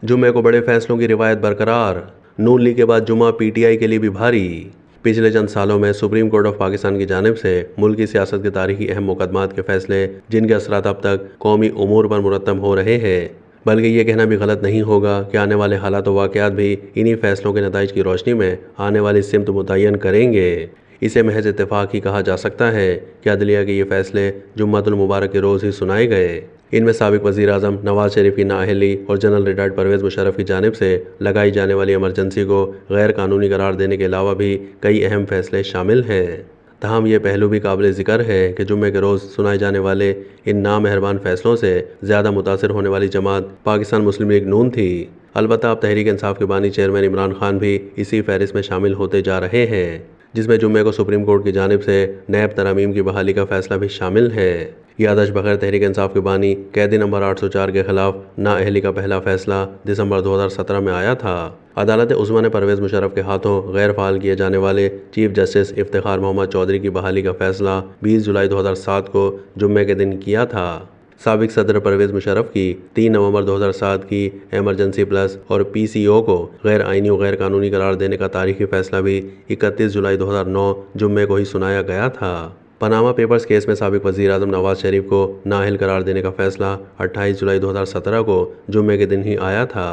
जुम्मे को बड़े फैसलों की रिवायत बरकरार। नून लीग के बाद जुम्मा पीटीआई के लिए भी भारी। पिछले चंद सालों में सुप्रीम कोर्ट ऑफ पाकिस्तान की जानिब से मुल्क की सियासत के तारीखी अहम मुकदमात के फैसले जिनके असरात अब तक कौमी उमूर पर मुरतब हो रहे हैं, बल्कि ये कहना भी गलत नहीं होगा कि आने वाले हालात व वाक़यात भी इन्हीं फैसलों के नताइज की रोशनी में आने वाली सिमत मुतय्यन करेंगे। इसे महज इत्तेफाक ही कहा जा सकता है कि अदलिया के ये फैसले जुम्मतुल मुबारक के रोज़ ही सुनाए गए। इनमें साबिक वज़ीर आज़म नवाज शरीफ की नाअहली और जनरल रिटायर्ड परवेज़ मुशर्रफ की जानिब से लगाई जाने वाली इमरजेंसी को गैर कानूनी करार देने के अलावा भी कई अहम फैसले शामिल हैं। तहम ये पहलू भी काबिल ज़िक्र है कि जुम्मे के रोज़ सुनाए जाने वाले इन नामहरबान फैसलों से ज़्यादा मुतासिर होने वाली जमात पाकिस्तान मुस्लिम लीग नून थी। अलबत्ता अब तहरीक इंसाफ के बानी चेयरमैन इमरान खान भी इसी फहरिस्त में शामिल होते जा रहे हैं, जिसमें जुम्मे को सुप्रीम कोर्ट की जानिब से नैब तरमीम की बहाली का फैसला भी शामिल है। यादश बगैर तहरीक इंसाफ के बानी कैदी नंबर 804 के खिलाफ नाअहली का पहला फैसला दिसंबर 2017 में आया था। अदालत उज़्मा ने परवेज़ मुशर्रफ के हाथों गैर फाल किए जाने वाले चीफ जस्टिस इफ्तिखार मोहम्मद चौधरी की बहाली का फैसला 20 जुलाई 2007 को जुम्मे के दिन किया था। साबिक सदर परवेज़ मुशर्रफ की 3 नवंबर 2007 की एमरजेंसी प्लस और पीसीओ को गैर आइनी और गैर कानूनी करार देने का तारीखी फैसला भी 31 जुलाई 2009 जुम्मे को ही सुनाया गया था। पनामा पेपर्स केस में साबिक वज़ीर आज़म नवाज शरीफ को नाअहल करार देने का फैसला 28 जुलाई 2017 को जुम्मे के दिन ही आया था।